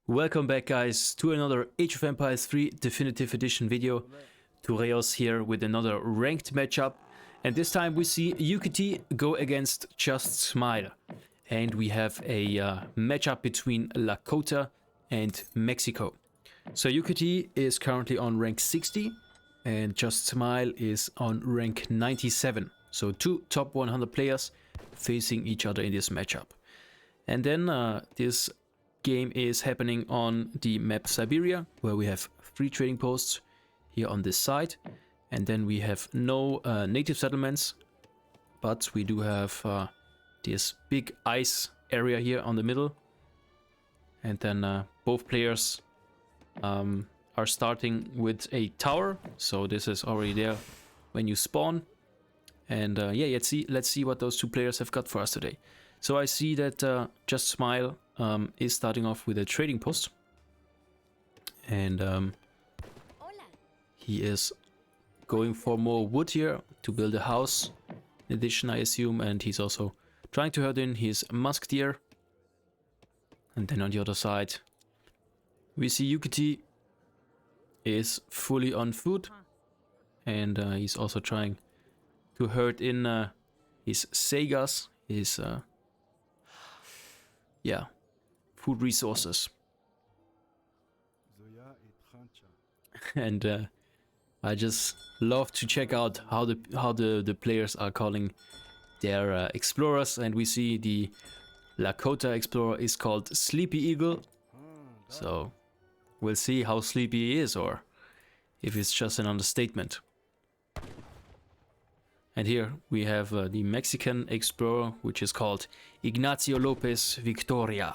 Welcome back, guys, to another Age of Empires 3 Definitive Edition video. Tureos here with another ranked matchup, and this time we see Yukietty go against Just Smile. And we have a matchup between Lakota and Mexico. So Yukietty is currently on rank 60 and Just Smile is on rank 97. So two top 100 players facing each other in this matchup. And then this game is happening on the map Siberia, where we have 3 trading posts here on this side, and then we have no native settlements, but we do have this big ice area here on the middle, and then both players are starting with a tower, so this is already there when you spawn. And yeah, let's see what those two players have got for us today. So I see that Just Smile is starting off with a trading post, and he is going for more wood here to build a house in addition, I assume, and he's also trying to herd in his musketeer. And then on the other side we see Yukietty is fully on food, and he's also trying to herd in his Sagas, his food resources. And I just love to check out how the players are calling their explorers, and we see the Lakota explorer is called Sleepy Eagle. So we'll see how sleepy he is, or if it's just an understatement. And here we have the Mexican explorer, which is called Ignacio Lopez Victoria.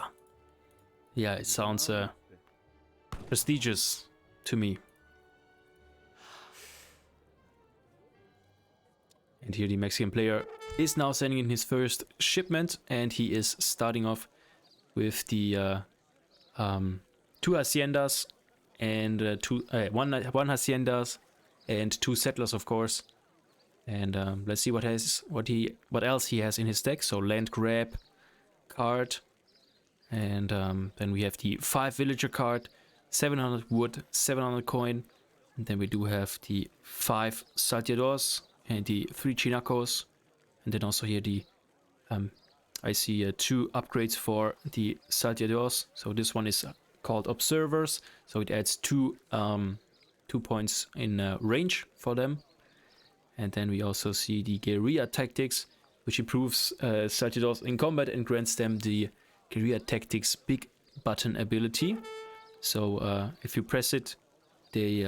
Yeah, it sounds prestigious to me. And here the Mexican player is now sending in his first shipment, and he is starting off with the 2 haciendas and one haciendas and 2 settlers, of course. And let's see what else he has in his deck. So land grab card, and then we have the 5 villager card, 700 wood, 700 coin, and then we do have the 5 salteadors and the 3 chinacos, and then also here the I see 2 upgrades for the salteadors. So this one is called observers, so it adds 2 points in range for them. And then we also see the guerrilla tactics, which improves salteadors in combat and grants them the guerrilla tactics big button ability. So if you press it, they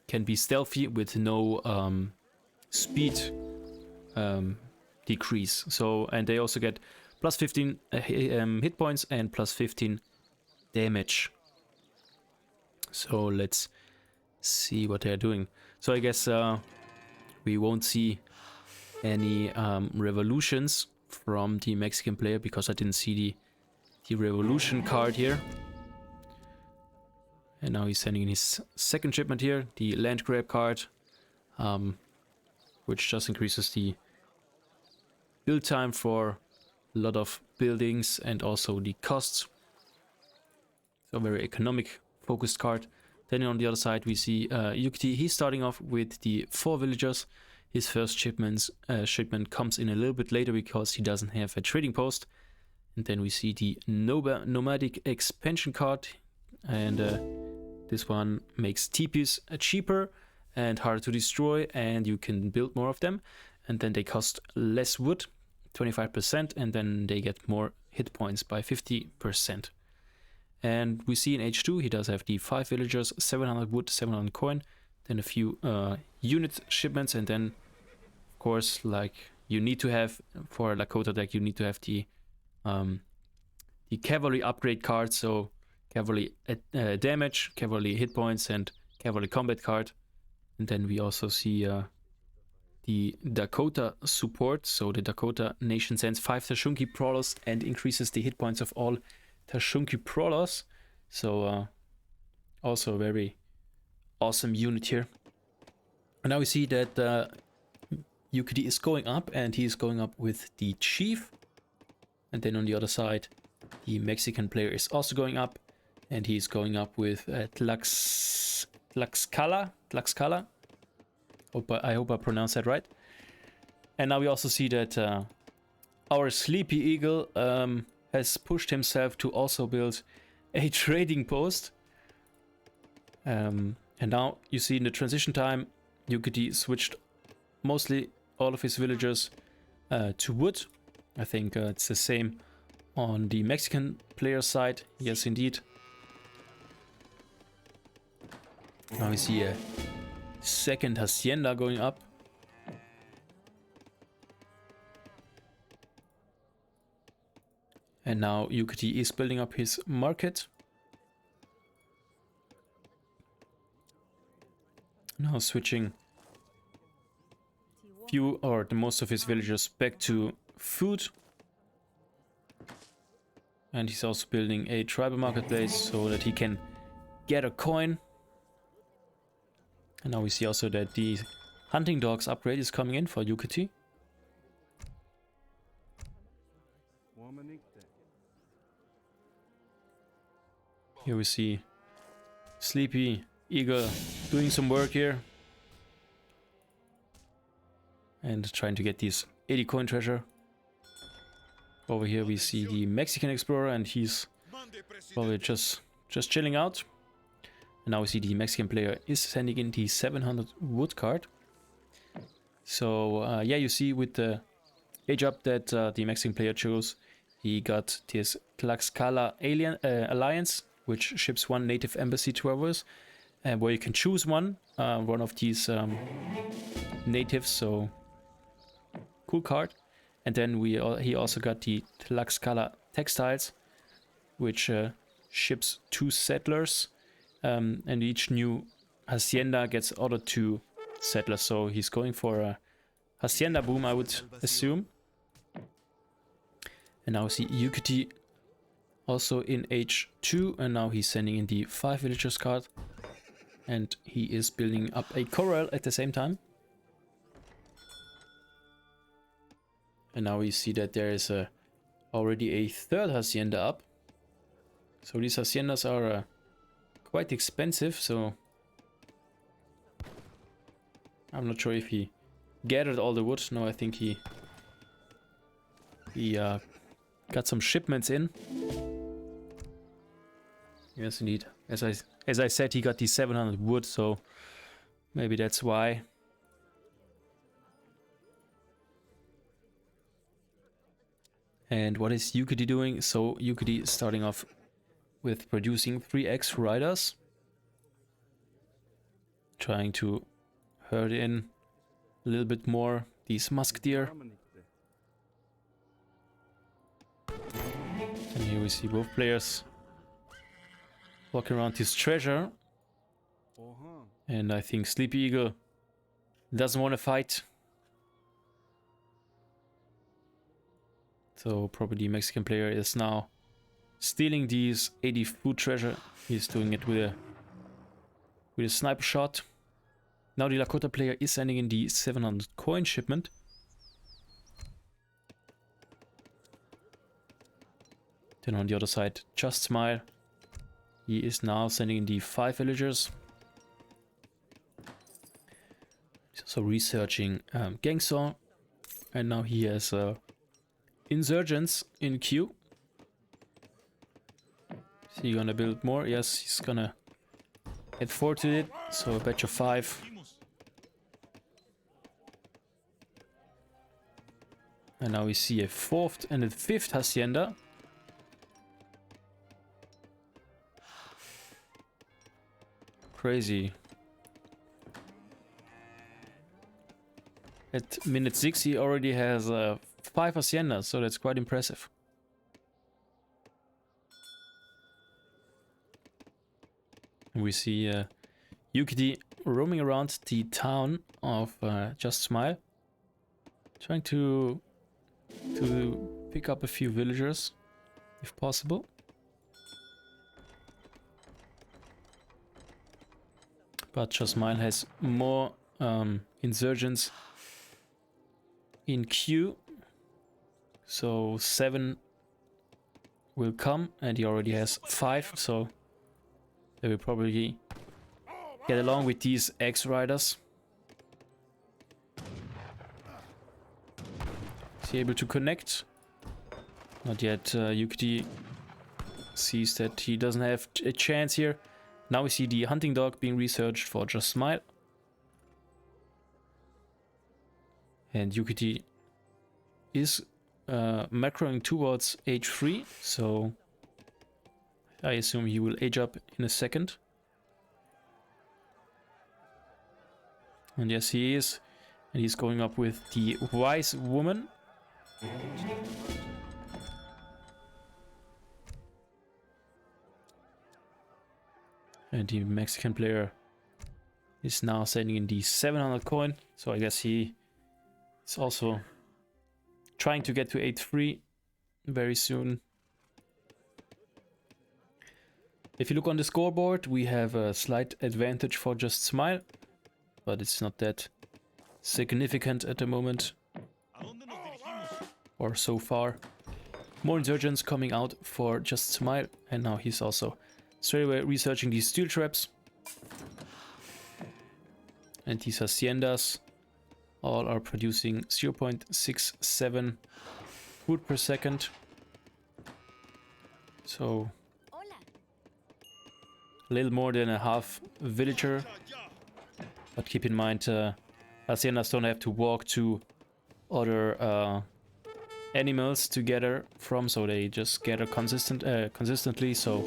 can be stealthy with no speed decrease. So, and they also get plus 15 hit points and plus 15 damage. So let's see what they're doing. So I guess we won't see any revolutions from the Mexican player, because I didn't see the revolution card here. And now he's sending in his second shipment here, the land grab card, which just increases the build time for a lot of buildings and also the costs. So very economic focused card. Then on the other side we see Yukietty. He's starting off with the 4 villagers. His first shipment comes in a little bit later because he doesn't have a trading post. And then we see the nomadic expansion card, and this one makes teepees cheaper and harder to destroy, and you can build more of them. And then they cost less wood, 25%, and then they get more hit points by 50%. And we see in H2 he does have the 5 villagers, 700 wood, 700 coin, then a few unit shipments, and then of course, like you need to have for a Lakota deck, you need to have the cavalry upgrade card, so cavalry damage, cavalry hit points, and cavalry combat card. And then we also see the Dakota support, so the Dakota nation sends 5 Tashunkes prowlers and increases the hit points of all Tashunkes prowlers. So also a very awesome unit here. And now we see that Yukietty is going up, and he is going up with the chief. And then on the other side, the Mexican player is also going up, And he's going up with Tlaxcala. I hope I pronounced that right. And now we also see that our Sleepy Eagle has pushed himself to also build a trading post. And now you see in the transition time, Yukietty switched mostly all of his villagers to wood. I think it's the same on the Mexican player side. Yes, indeed. Now we see a second Hacienda going up. And now Yukietty is building up his market. Now switching few or the most of his villagers back to food. And he's also building a tribal marketplace so that he can get a coin. And now we see also that the hunting dogs upgrade is coming in for Yukietty. Here we see Sleepy Eagle doing some work here. And trying to get these 80 coin treasure. Over here we see the Mexican explorer and he's probably just chilling out. And now we see the Mexican player is sending in the 700 wood card. So yeah, you see with the age up that the Mexican player chose, he got this Tlaxcala Alliance, which ships one native embassy to ours, where you can choose one of these natives. So cool card. And then he also got the Tlaxcala Textiles, which ships 2 settlers, and each new Hacienda gets ordered 2 settlers. So he's going for a Hacienda boom, I would assume. And now we see Yukietty also in H2, and now he's sending in the 5 villagers card. And he is building up a corral at the same time. And now we see that there is already a 3rd Hacienda up. So these Haciendas are quite expensive, so I'm not sure if he gathered all the wood. No, I think he got some shipments in. Yes, indeed. As I said, he got the 700 wood, so maybe that's why. And what is Yukietty doing? So Yukietty is starting off with producing 3x riders. Trying to herd in a little bit more these musk deer. And here we see both players walking around this treasure. And I think Sleepy Eagle doesn't want to fight. So probably the Mexican player is now stealing these 80 food treasure. He's doing it with a sniper shot. Now the Lakota player is sending in the 700 coin shipment. Then on the other side, Just Smile. He is now sending in the 5 villagers. He's also researching Gangsaw. And now he has insurgents in queue. Is he gonna build more? Yes, he's gonna add 4 to it. So a batch of 5. And now we see a 4th and a 5th Hacienda. Crazy. At minute 6 he already has 5 Haciendas, so that's quite impressive. And we see Yukietty roaming around the town of Just Smile, trying to pick up a few villagers, if possible. But Just Smile has more insurgents in queue. So 7 will come, and he already has 5, so They will probably get along with these X-Riders. Is he able to connect? Not yet. Yukietty sees that he doesn't have a chance here. Now we see the hunting dog being researched for Just Smile. And Yukietty is macroing towards age 3, so I assume he will age up in a second. And yes, he is. And he's going up with the Wise Woman. And the Mexican player is now sending in the 700 coin. So I guess he is also trying to get to 8-3 very soon. If you look on the scoreboard, we have a slight advantage for Just Smile, but it's not that significant at the moment, or so far. More insurgents coming out for Just Smile, and now he's also straight away researching these steel traps. And these Haciendas all are producing 0.67 food per second. So a little more than a half villager. But keep in mind, Haciendas don't have to walk to other animals to gather from, so they just gather consistently. So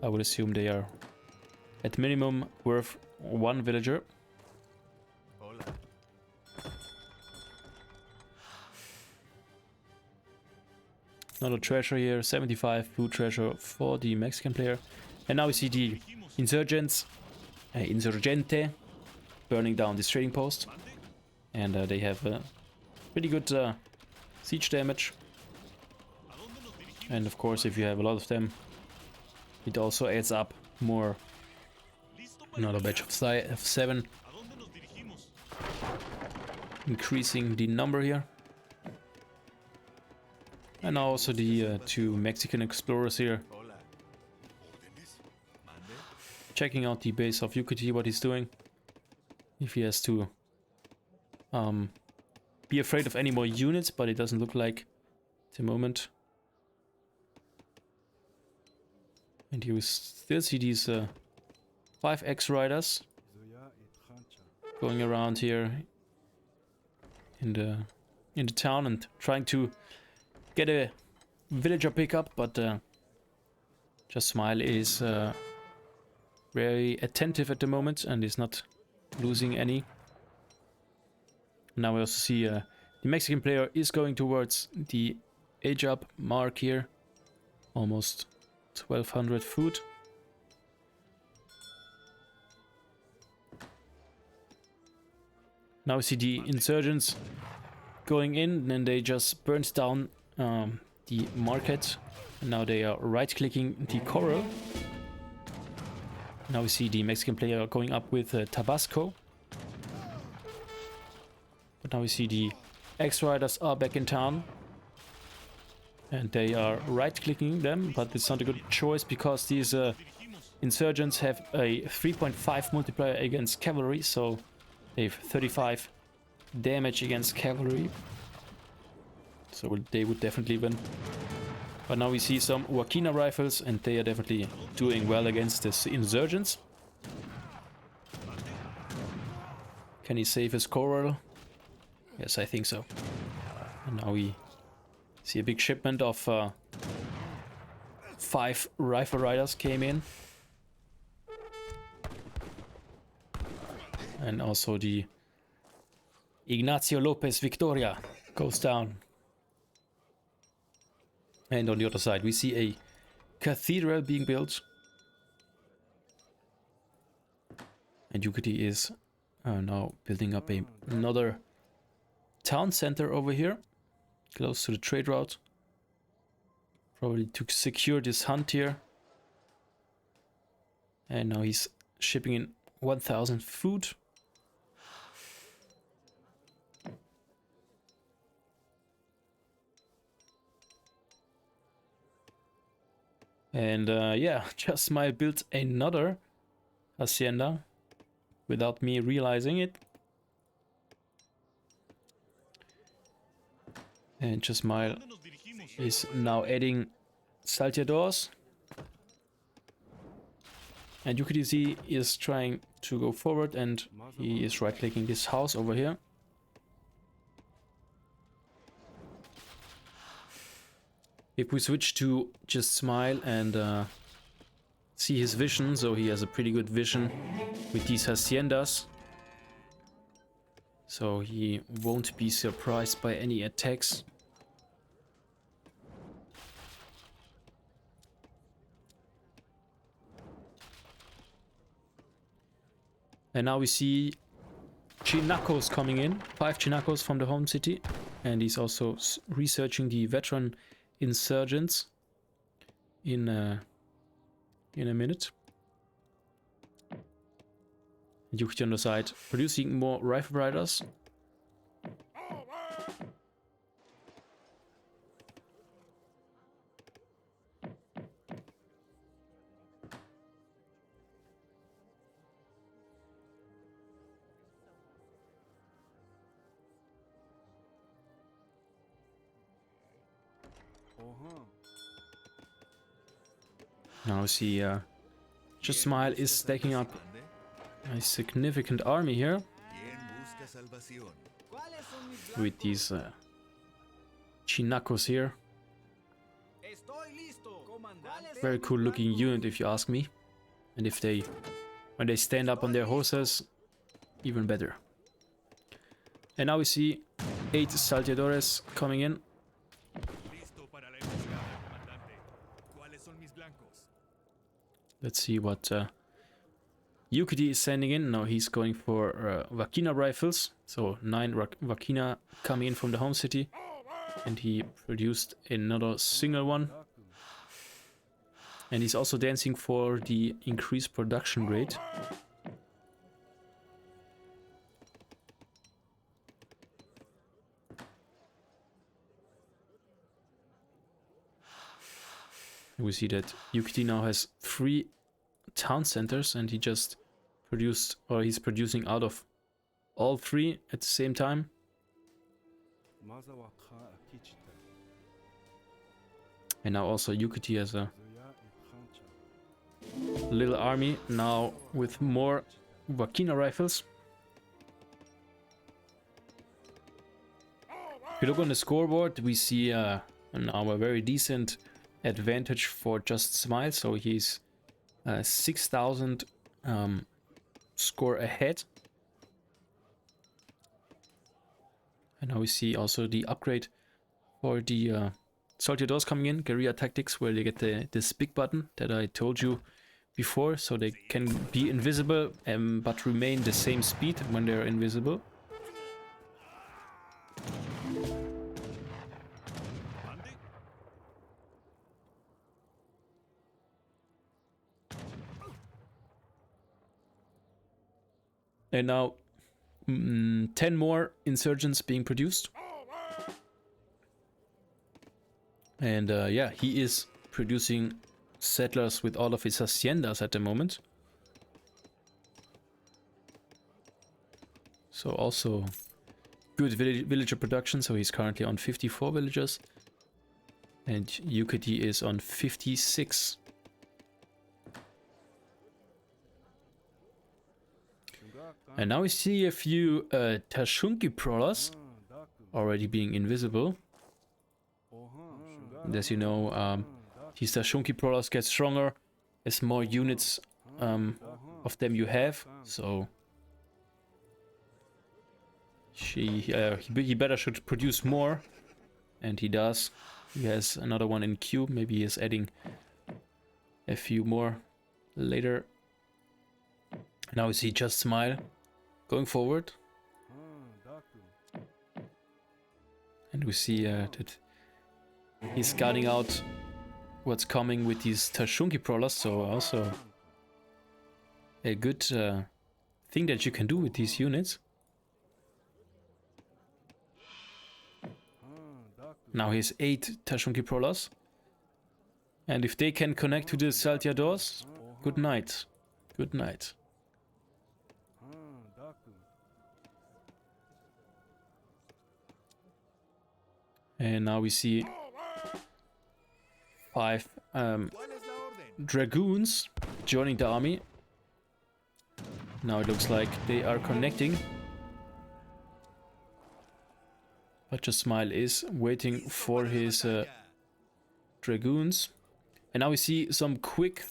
I would assume they are at minimum worth 1 villager. Another treasure here, 75 food treasure for the Mexican player. And now we see the insurgents, Insurgente, burning down this trading post. And they have pretty good siege damage. And of course, if you have a lot of them, it also adds up more. Another batch of 7. Increasing the number here. And now also the 2 Mexican explorers here. Checking out the base of Yukietty, what he's doing. If he has to be afraid of any more units, but it doesn't look like at the moment. And you still see these 5 X-Riders going around here in the town and trying to get a villager pickup, but Just Smile is very attentive at the moment and is not losing any. Now we also see the Mexican player is going towards the age up mark here. Almost 1200 food. Now we see the insurgents going in, and they just burnt down the market. And now they are right-clicking the coral. Now we see the Mexican player going up with Tabasco. But now we see the X-Riders are back in town. And they are right-clicking them, but it's not a good choice because these insurgents have a 3.5 multiplier against cavalry, so they have 35 damage against cavalry. So they would definitely win. But now we see some Wakina rifles, and they are definitely doing well against the insurgents. Can he save his coral? Yes, I think so. And now we see a big shipment of 5 rifle riders came in. And also the Ignacio Lopez Victoria goes down. And on the other side we see a cathedral being built. And Yukietty is now building up another town center over here, close to the trade route. Probably to secure this hunt here. And now he's shipping in 1000 food. And yeah, just Smile built another Hacienda without me realizing it. And just Smile is now adding salteadors. And Yukietty is trying to go forward, and he is right-clicking this house over here. If we switch to just Smile and see his vision, so he has a pretty good vision with these Haciendas. So he won't be surprised by any attacks. And now we see Chinacos coming in, 5 Chinacos from the home city. And he's also researching the veteran insurgents in a minute. Yukietty on the side, producing more rifle riders. Now we see just Smile is stacking up a significant army here with these Chinacos here. Very cool looking unit, if you ask me. And if they, when they stand up on their horses, even better. And now we see 8 salteadores coming in. Let's see what Yukietty is sending in. Now he's going for Vakina rifles. So 9 Vakina coming in from the home city. And he produced another single one. And he's also dancing for the increased production rate. We see that Yukietty now has 3 town centers, and he just produced, or he's producing out of all 3 at the same time. And now also Yukietty has a little army now with more Vakina rifles. If you look on the scoreboard, we see now a very decent advantage for just Smile, so he's 6,000 score ahead. And now we see also the upgrade for the salteadors coming in, guerrilla tactics, where they get this big button that I told you before, so they can be invisible but remain the same speed when they're invisible. And now 10 more insurgents being produced. And yeah, he is producing settlers with all of his haciendas at the moment. So also good villager production. So he's currently on 54 villagers. And Yukietty is on 56. And now we see a few Tashunkes prowlers already being invisible. And as you know, these Tashunkes prowlers get stronger as more units of them you have. So he better should produce more, and he does. He has another one in queue. Maybe he is adding a few more later. Now we see just Smile going forward, and we see that he's scouting out what's coming with these Tashunkes prowlers. So also a good thing that you can do with these units. Now he has 8 Tashunkes prowlers. And if they can connect to the salteadors, good night. Good night. And now we see 5 dragoons joining the army. Now it looks like they are connecting. But Jasmile is waiting for his dragoons. And now we see some quick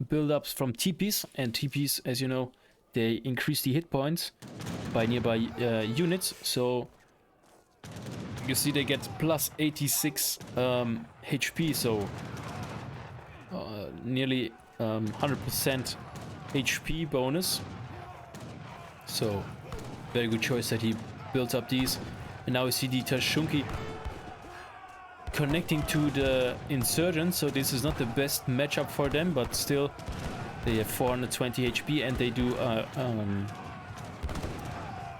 build-ups from TPs. And TPs, as you know, they increase the hit points by nearby units. So you see they get plus 86 HP, so nearly 100% HP bonus. So very good choice that he built up these. And now we see the Tashunke connecting to the insurgents, so this is not the best matchup for them, but still they have 420 HP and they do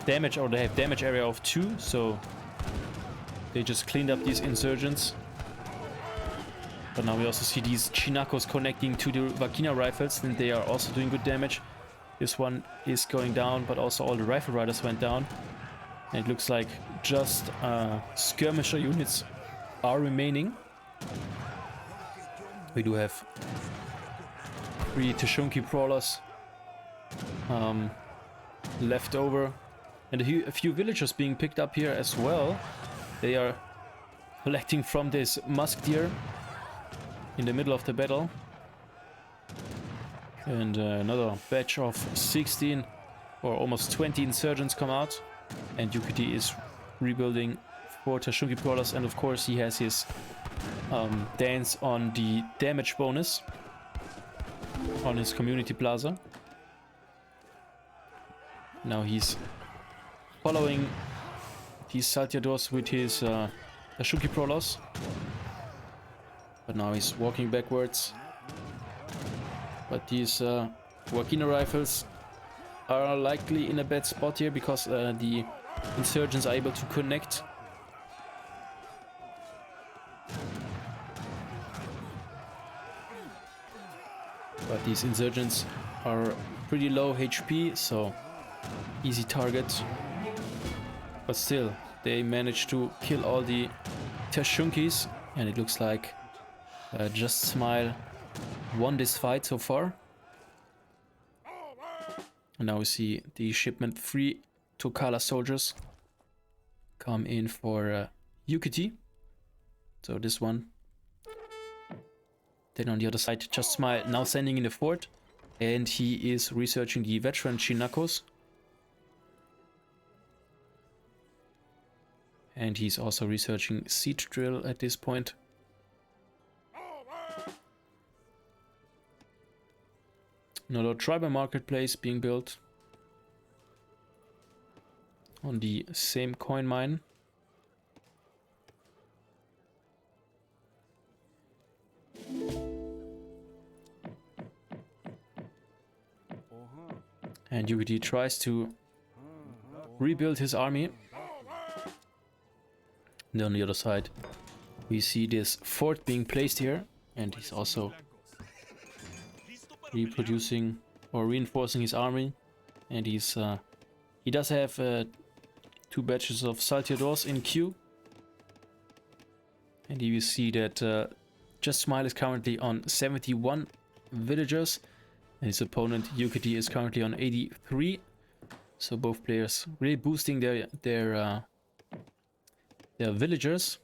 damage, or they have damage area of 2, so they just cleaned up these insurgents. But now we also see these Chinacos connecting to the Vakina rifles, and they are also doing good damage. This one is going down, but also all the rifle riders went down. And it looks like just skirmisher units are remaining. We do have 3 Tashunke brawlers left over, and a few villagers being picked up here as well. They are collecting from this musk deer in the middle of the battle. And another batch of 16 or almost 20 insurgents come out, and Yukietty is rebuilding 4 Tashunke brawlers, and of course he has his dance on the damage bonus on his community plaza. Now he's following these salteadors with his Tashunkes brawlers, but now he's walking backwards. But these Vakina rifles are likely in a bad spot here because the insurgents are able to connect. But these insurgents are pretty low HP, so easy target. But still, they managed to kill all the Tashunkes, and it looks like Just Smile won this fight so far. And now we see the shipment 3 Tokala soldiers come in for Yukietty. So this one. Then on the other side, Just Smile now standing in the fort, and he is researching the veteran Chinacos. And he's also researching siege drill at this point. Another tribal marketplace being built on the same coin mine. And Yukietty tries to rebuild his army. And on the other side, we see this fort being placed here, and he's also reproducing or reinforcing his army. And he's he does have 2 batches of salteadors in queue. And here you see that Just Smile is currently on 71 villagers, and his opponent Yukietty is currently on 83. So both players really boosting their villagers.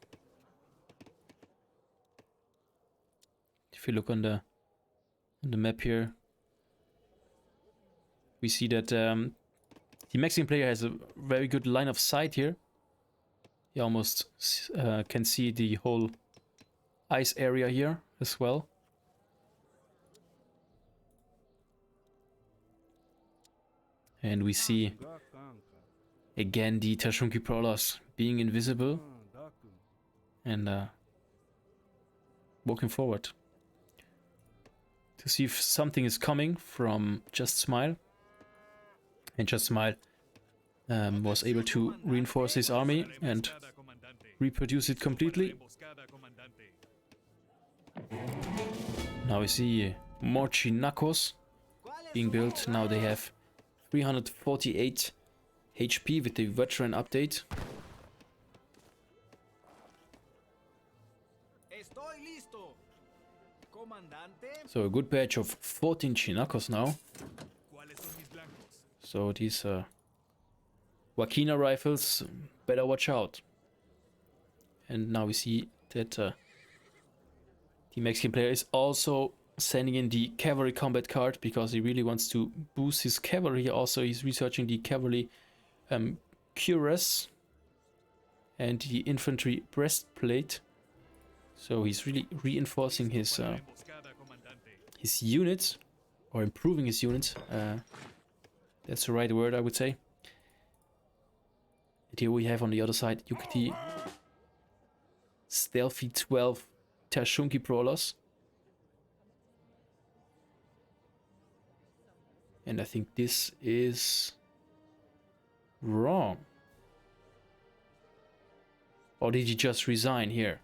If you look on the map here, we see that the Mexican player has a very good line of sight here. He almost can see the whole ice area here as well. And we see again the Tashunkes brawlers being invisible and walking forward to see if something is coming from Just Smile. And Just Smile was able to reinforce his army and reproduce it completely. Now we see more Chinacos being built. Now they have 348 HP with the veteran update. So a good batch of 14 Chinacos now. So these Wakina rifles, better watch out. And now we see that the Mexican player is also sending in the cavalry combat card because he really wants to boost his cavalry. Also, he's researching the cavalry cuirass and the infantry breastplate. So he's really reinforcing his units, or improving his units. That's the right word, I would say. And here we have on the other side Yukietty Stealthy 12 Tashunkes brawlers. And I think this is wrong. Or did he just resign here?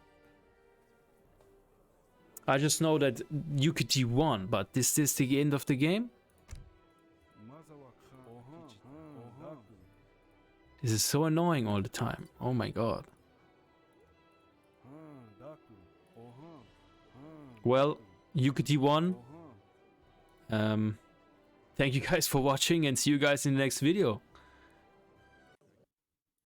I just know that Yukietty won, but is this the end of the game? This is so annoying all the time. Oh my god. Well, Yukietty won. Thank you guys for watching and see you guys in the next video.